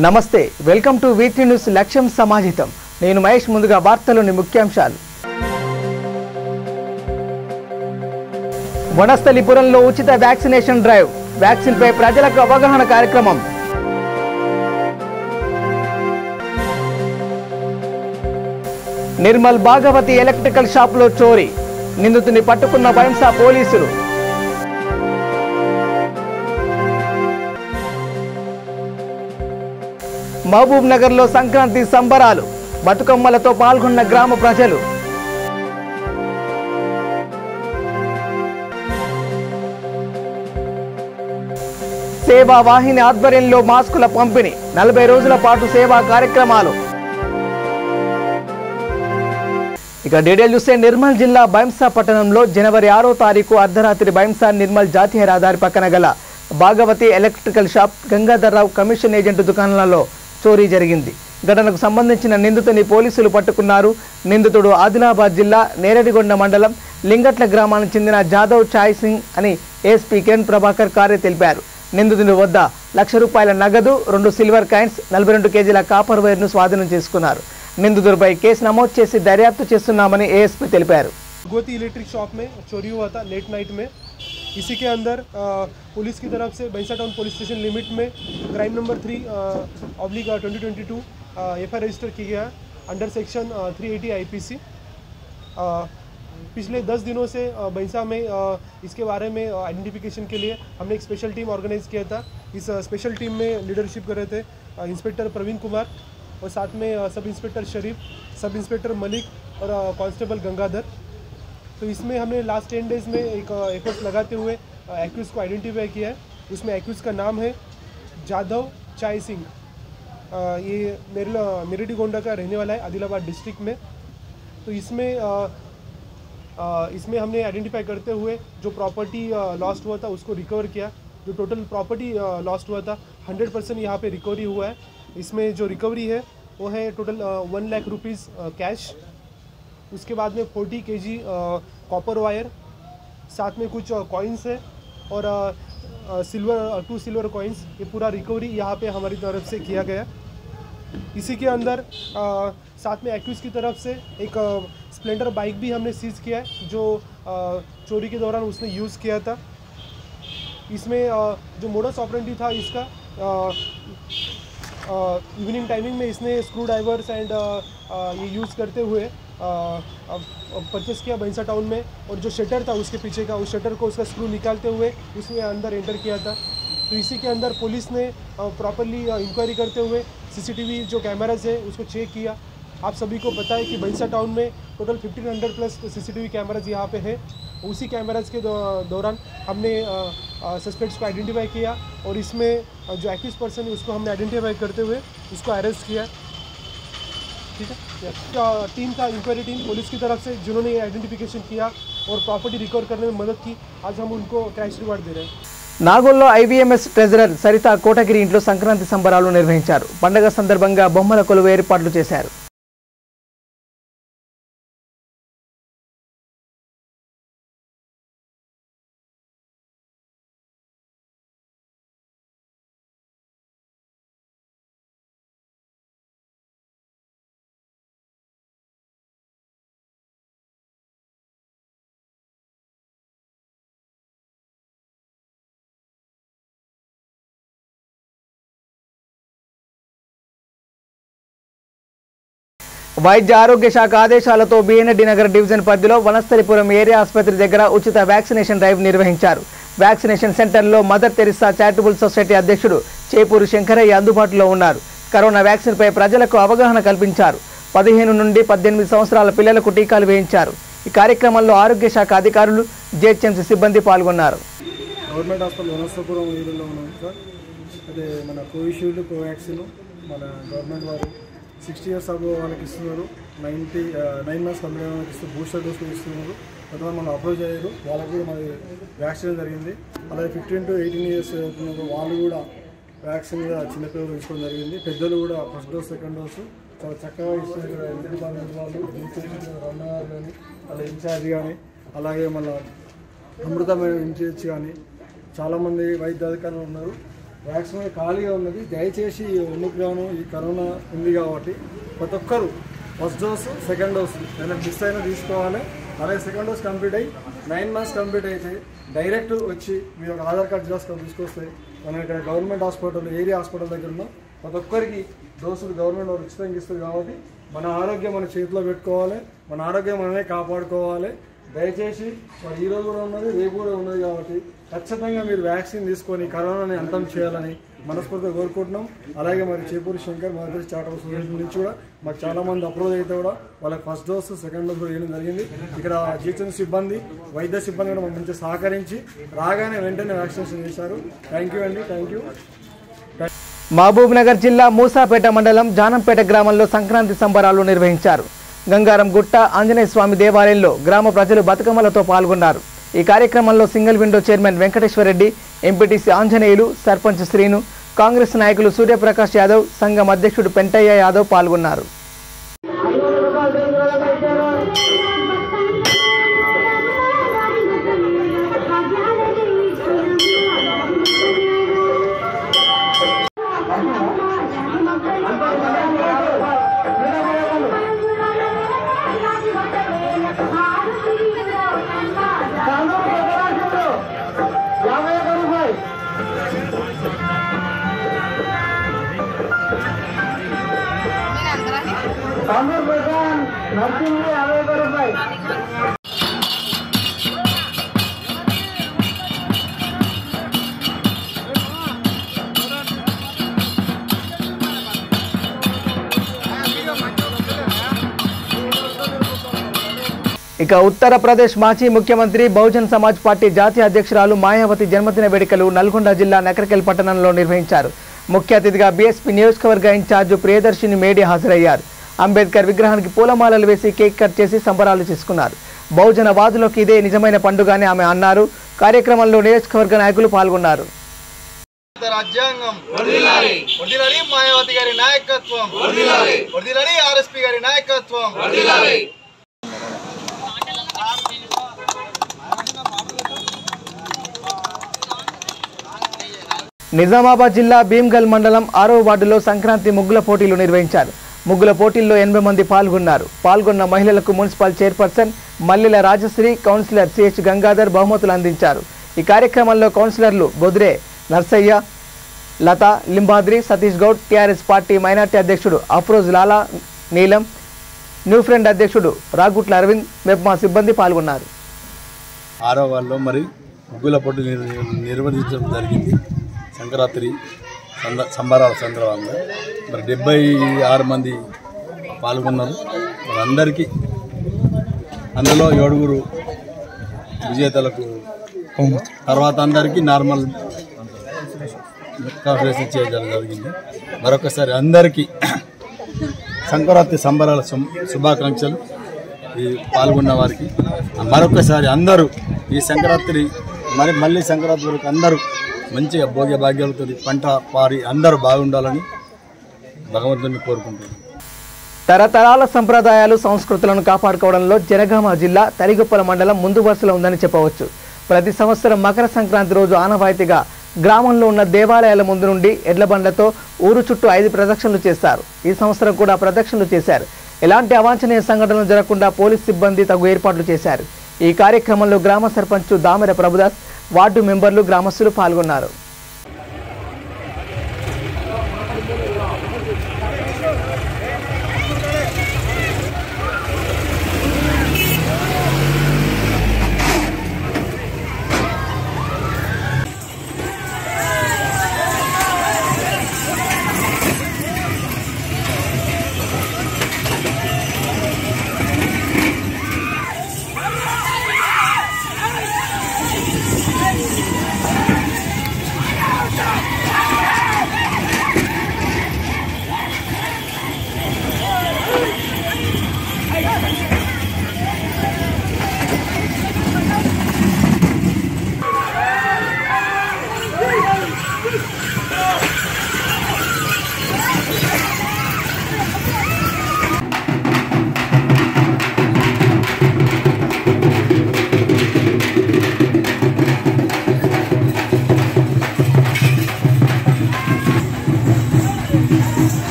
నమస్తే welcome two weekly news లక్ష్యం సమాజితం నేను మహేష్ ముందుగా వార్తలోని ముఖ్యాంశాలు వనస్థలిపురంలో ఉచిత వ్యాక్సినేషన్ డ్రైవ్ వ్యాక్సిన్ పై ప్రజలకు అవగాహన కార్యక్రమం నిర్మల్ భాగవతి ఎలక్ట్రికల్ షాప్ లో చోరీ నిందితుని పట్టుకున్న భైంసా పోలీసులు మహబూబ్ నగర్ లో సంక్రాంతి సంబరాలు బతుకమ్మలతో పాల్గొన్న గ్రామ ప్రజలు సేవా వాహిని ఆధ్వర్యంలో మాస్కుల పంపిణీ 40 రోజుల పాటు సేవా కార్యక్రమాలు ఇక డీటెయిల్ చూస్తే నిర్మల్ జిల్లా భైంసా పట్టణంలో జనవరి 6వ తారీఖు అర్ధరాత్రి భైంసా నిర్మల్ జాతీయ రహదారి పక్కన గల Bhagavathi electrical shop Gangadhar Rao commission agent దుకాణాలలో చోరీ జరిగింది. ఘటనకు సంబంధించిన నిందితుని పోలీసులు పట్టుకున్నారు. నిందితుడు ఆదిలాబాద్ జిల్లా నేరడిగొండ మండలం లింగట్ల గ్రామానికి చెందిన జాదవ్ చాయ్ సింగ్ అని ఏఎస్పీ కిరణ్ ప్రభాకర్ కార్య తెలిపారు. నిందితుని వద్ద ₹1,00,000 నగదు 2 సిల్వర్ కాయిన్స్ 42 కేజీల కాపర్ వైర్ను స్వాధీనం చేసుకున్నారు. నిందితుడిపై కేసు నమోదు చేసి దర్యాప్తు చేస్తున్నామని ఏఎస్పీ తెలిపారు. भागवती इलेक्ट्रिक शॉप में चोरी हुआ था लेट नाइट में. इसी के अंदर पुलिस की तरफ से भैंसा टाउन पुलिस स्टेशन लिमिट में क्राइम नंबर 3/2022 एफआईआर रजिस्टर किया गया अंडर सेक्शन 380 आईपीसी. पिछले 10 दिनों से भैंसा में इसके बारे में आइडेंटिफिकेशन के लिए हमने एक स्पेशल टीम ऑर्गेनाइज किया था. इस स्पेशल टीम में लीडरशिप कर रहे थे इंस्पेक्टर प्रवीण कुमार और साथ में सब इंस्पेक्टर शरीफ, सब इंस्पेक्टर मलिक और कांस्टेबल गंगाधर. तो इसमें हमने लास्ट 10 डेज़ में एक एफर्ट्स लगाते हुए एक्यूज़ को आइडेंटिफाई किया है. उसमें एक्यूज़ का नाम है जादव चाय सिंह. ये मेरडीगोंडा का रहने वाला है आदिलाबाद डिस्ट्रिक्ट में. तो इसमें हमने आइडेंटिफाई करते हुए जो प्रॉपर्टी लॉस्ट हुआ था उसको रिकवर किया. जो टोटल प्रॉपर्टी लॉस्ट हुआ था 100% यहाँ पे रिकवरी हुआ है. इसमें जो रिकवरी है वो है टोटल 1 लाख रुपीज़ कैश. उसके बाद में 40 केजी कॉपर वायर, साथ में कुछ कॉइन्स है और 2 सिल्वर कॉइन्स. ये पूरा रिकवरी यहाँ पे हमारी तरफ से किया गया. इसी के अंदर साथ में एक्यूज़ की तरफ से एक स्प्लेंडर बाइक भी हमने सीज किया है जो चोरी के दौरान उसने यूज़ किया था. इसमें जो मोडस ऑपरेंडी था इसका इवनिंग टाइमिंग में इसने स्क्रू ड्राइवर्स एंड ये यूज़ करते हुए परचेस किया भैंसा टाउन में. और जो शटर था उसके पीछे का, उस शटर को उसका स्क्रू निकालते हुए उसमें अंदर एंटर किया था. तो इसी के अंदर पुलिस ने प्रॉपरली इंक्वायरी करते हुए सीसीटीवी जो कैमराज है उसको चेक किया. आप सभी को पता है कि भैंसा टाउन में टोटल 1500 प्लस सीसीटीवी कैमराज यहाँ पे है. उसी कैमराज के दौरान हमने सस्पेक्ट्स को आइडेंटिफाई किया और इसमें जो एक्यूज पर्सन है उसको हमने आइडेंटिफाई करते हुए उसको अरेस्ट किया. ठीक है, टीम था इंक्वायरी टीम पुलिस की तरफ से जिन्होंने ये आइडेंटिफिकेशन किया और प्रॉपर्टी रिकवर करने में मदद की. आज हम उनको कैश रिवार्ड दे रहे हैं. నాగోల్లో ఐవీఎంఎస్ ట్రెజరర్ సరిత కోటగిరి ఇంట్లో సంక్రాంతి సంబరాలు నిర్వహించారు. పండుగ సందర్భంగా బొమ్మల కొలువు ఏర్పాట్లు చేశారు. వైద్య ఆరోగ్య శాఖ ఆదేశాలతో బిఎన్ఎడి నగర్ డివిజన్ పరిధిలో వనస్థలిపురం ఏరియా ఆసుపత్రి దగ్గర ఉచిత వ్యాక్సినేషన్ డ్రైవ్ నిర్వహించారు. వ్యాక్సినేషన్ సెంటర్లో మదర్ తెరిసా చారిటబుల్ సొసైటీ అధ్యక్షుడు చేపూరు శంకరయ్య అందుబాటులో ఉన్నారు. కరోనా వ్యాక్సిన్పై ప్రజలకు అవగాహన కల్పించారు. 15 నుండి 18 సంవత్సరాల పిల్లలకు టీకాలు వేయించారు. ఈ కార్యక్రమంలో ఆరోగ్య శాఖ అధికారులు, జిహెచ్ఎంసీ సిబ్బంది పాల్గొన్నారు. గవర్నమెంట్ హాస్పిటల్ వనస్థలిపురం ఏరియాలో ఉన్నాం సార్. అదే మన కోవిషీల్డ్, కోవాక్సిన్ మన గవర్నమెంట్ వారు 60 years అబో వాళ్ళకి ఇస్తున్నారు. 9 months కంప్లీట్ వాళ్ళకి ఇస్తూ బూస్టర్ డోస్ ఇస్తున్నారు. కొంతమంది మనం అప్రోచ్ అయ్యారు, వాళ్ళకు కూడా మరి వ్యాక్సిన్ జరిగింది. అలాగే 15 to 18 years అవుతున్నారు వాళ్ళు కూడా వ్యాక్సిన్ కూడా చిన్నపిల్లలు తీసుకోవడం జరిగింది. పెద్దలు కూడా ఫస్ట్ డోస్, సెకండ్ డోసు చాలా చక్కగా ఇస్తున్నారు. హెల్త్ డిపార్ట్మెంట్ వాళ్ళు రన్నర్ కానీ వాళ్ళ ఇన్ఛార్జ్ కానీ అలాగే మళ్ళీ అమృతమైన ఇన్ఛార్జ్ కానీ చాలామంది వైద్య అధికారులు ఉన్నారు. వ్యాక్సిన్ ఖాళీగా ఉన్నది. దయచేసి ఒమిక్రాన్ ఈ కరోనా ఉంది కాబట్టి ప్రతి ఒక్కరు ఫస్ట్ డోసు సెకండ్ డోసు ఏదైనా మిస్ అయినా తీసుకోవాలి. అలాగే సెకండ్ డోస్ కంప్లీట్ అయ్యి 9 months కంప్లీట్ అయితే డైరెక్ట్ వచ్చి మీ యొక్క ఆధార్ కార్డు తీసుకొస్తే మనం ఇక్కడ గవర్నమెంట్ హాస్పిటల్ ఏరియా హాస్పిటల్ దగ్గర ఉన్నాం. ప్రతి ఒక్కరికి డోసులు గవర్నమెంట్ వాళ్ళు ఉచితంగా ఇస్తుంది కాబట్టి మన ఆరోగ్యం మన చేతిలో పెట్టుకోవాలి, మన ఆరోగ్యం మనమే కాపాడుకోవాలి. దయచేసి మరి ఈరోజు కూడా ఉన్నది, రేపు కూడా ఉన్నది కాబట్టి ఖచ్చితంగా మీరు వ్యాక్సిన్ తీసుకొని కరోనాని అంతం చేయాలని మనస్ఫూర్తిగా కోరుకుంటున్నాం. అలాగే మరి Chepuri Shankar mother's charitable society నుంచి కూడా మాకు చాలామంది అప్రోచ్ అయితే కూడా వాళ్ళకి ఫస్ట్ డోసు సెకండ్ డోస్ కూడా వేయడం జరిగింది. ఇక్కడ జిహెచ్ఎంసీ సిబ్బంది వైద్య సిబ్బంది కూడా మంచి సహకరించి రాగానే వెంటనే వ్యాక్సినేషన్ చేశారు. థ్యాంక్ యూ అండి, థ్యాంక్ యూ. మహబూబ్ నగర్ జిల్లా మూసాపేట మండలం జానంపేట గ్రామంలో సంక్రాంతి సంబరాలు నిర్వహించారు. గంగారం గుట్ట ఆంజనేయ స్వామి దేవాలయంలో గ్రామ ప్రజలు బతుకమ్మలతో పాల్గొన్నారు. ఈ కార్యక్రమంలో single window chairman Venkateswara Reddy, MPTC Anjaneyulu, sarpanch Srinu, Congress నాయకులు సూర్యప్రకాష్ యాదవ్, సంఘం అధ్యక్షుడు పెంటయ్య యాదవ్ పాల్గొన్నారు. ఇక ఉత్తరప్రదేశ్ మాజీ ముఖ్యమంత్రి బహుజన్ సమాజ్ పార్టీ జాతీయ అధ్యక్షురాలు మాయావతి జన్మదిన వేడుకలు నల్గొండ జిల్లా నకరకెల్ పట్టణంలో నిర్వహించారు. ముఖ్య అతిథిగా బీఎస్పీ నియోజకవర్గ ఇన్ఛార్జ్ ప్రియదర్శిని మేడి హాజరయ్యారు. అంబేద్కర్ విగ్రహానికి పూలమాలలు వేసి కేక్ కట్ చేసి సంబరాలు చేసుకున్నారు. బహుజన వాదులకు ఇదే నిజమైన పండుగ అని ఆమె అన్నారు. కార్యక్రమంలో నియోజకవర్గ నాయకులు పాల్గొన్నారు. రాజ్యాంగం వర్ధిల్లాలి, వర్ధిల్లాలి మాయావతి గారి నాయకత్వం వర్ధిల్లాలి, వర్ధిల్లాలి ఆర్ఎస్పీ గారి నాయకత్వం వర్ధిల్లాలి. నిజామాబాద్ జిల్లా భీమ్గల్ మండలం 6వ వార్డులో సంక్రాంతి ముగ్గుల పోటీలు నిర్వహించారు. ముగ్గుల పోటీల్లో 80 మంది పాల్గొన్నారు. పాల్గొన్న మహిళలకు municipal chairperson Mallela Rajashree, councillor CH Gangadhar బహుమతులు అందించారు. ఈ కార్యక్రమంలో కౌన్సిలర్లు Bodre Narsaiah, Latha, Limbadri, Satish Goud, TRS party minority అధ్యక్షుడు అఫ్రోజ్ లాలా నీలం, న్యూ ఫ్రెండ్ అధ్యక్షుడు రాగుట్ల అరవింద్, మెప్మా సిబ్బంది పాల్గొన్నారు. 6వ వార్డులో మరి ముగ్గుల పోటీ నిర్వహించడం జరిగింది. సంక్రాంతి సంబరాల సందర్భంగా మరి 76 మంది పాల్గొన్నారు. అందరికీ అందులో 7 విజేతలకు తర్వాత అందరికీ నార్మల్ కాన్ఫరెన్స్ చేయడం జరిగింది. మరొకసారి అందరికీ సంక్రాంతి సంబరాల శుభాకాంక్షలు. ఈ పాల్గొన్న వారికి మరొకసారి అందరూ ఈ సంక్రాంతి మళ్ళీ సంక్రాంతి వరకు అందరూ మంచిగా భోగ్య భాగ్యాలతో పంట పారి అందరూ బాగుండాలని భగవంతుని కోరుకుంటున్నాను. తరతరాల సంప్రదాయాలు, సంస్కృతులను కాపాడుకోవడంలో జనగామ జిల్లా తరిగొప్పల మండలం ముందు వరుసలో ఉందని చెప్పవచ్చు. ప్రతి సంవత్సరం మకర సంక్రాంతి రోజు ఆనవాయితీగా గ్రామంలో ఉన్న దేవాలయాల ముందు నుండి ఎడ్ల బండ్లతో ఊరు చుట్టూ 5 ప్రదక్షిణలు చేస్తారు. ఈ సంవత్సరం కూడా ప్రదక్షిణలు చేశారు. ఎలాంటి అవాంఛనీయ సంఘటనలు జరగకుండా పోలీస్ సిబ్బంది తగు ఏర్పాట్లు చేశారు. ఈ కార్యక్రమంలో గ్రామ సర్పంచ్ దామెర ప్రభుదాస్, వార్డు మెంబర్లు, గ్రామస్తులు పాల్గొన్నారు.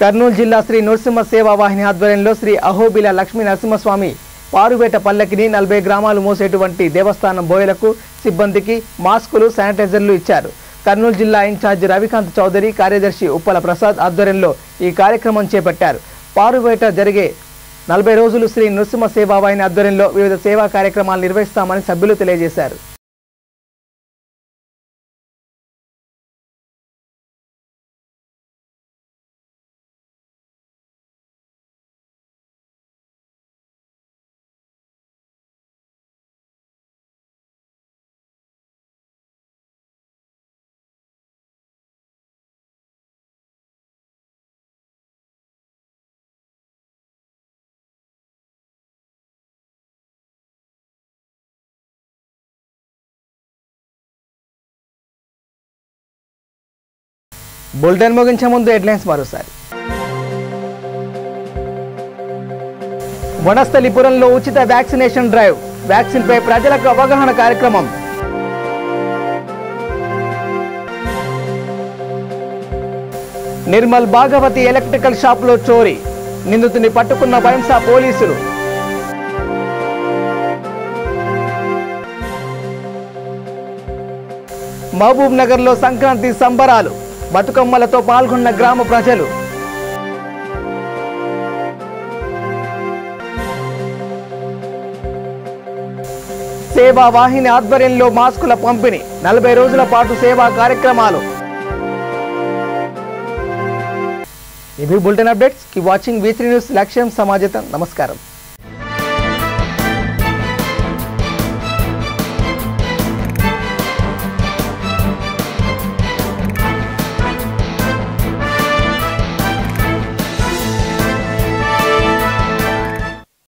కర్నూలు జిల్లా శ్రీ నరసింహ సేవా వాహిని ఆధ్వర్యంలో శ్రీ అహోబిల లక్ష్మీ నరసింహస్వామి పారువేట పల్లకిని 40 గ్రామాలు మోసేటువంటి దేవస్థానం బోయలకు సిబ్బందికి మాస్కులు శానిటైజర్లు ఇచ్చారు. కర్నూలు జిల్లా ఇన్ఛార్జి రవికాంత్ చౌదరి, కార్యదర్శి ఉప్పల ప్రసాద్ ఆధ్వర్యంలో ఈ కార్యక్రమం చేపట్టారు. పారువేట జరిగే 40 రోజులు శ్రీ నరసింహ సేవా వాహిని ఆధ్వర్యంలో వివిధ సేవా కార్యక్రమాలు నిర్వహిస్తామని సభ్యులు తెలియజేశారు. బులెటిన్ ముగించే ముందు హెడ్లైన్స్ మరోసారి. వనస్థలిపురంలో ఉచిత వ్యాక్సినేషన్ డ్రైవ్, వ్యాక్సిన్ పై ప్రజలకు అవగాహన కార్యక్రమం. నిర్మల్ భాగవతి ఎలక్ట్రికల్ షాపులో చోరీ, నిందితుని పట్టుకున్న బైంసా పోలీసులు. మహబూబ్ నగర్లో సంక్రాంతి సంబరాలు, బతుకమ్మలతో పాల్గొన్న గ్రామ ప్రజలు. సేవా వాహిని ఆధ్వర్యంలో మాస్కుల పంపిణీ, 40 రోజుల పాటు సేవా కార్యక్రమాలు. ఇవి bulletin updates. Keep watching V3 news. లక్ష్యం సమాజం. నమస్కారం.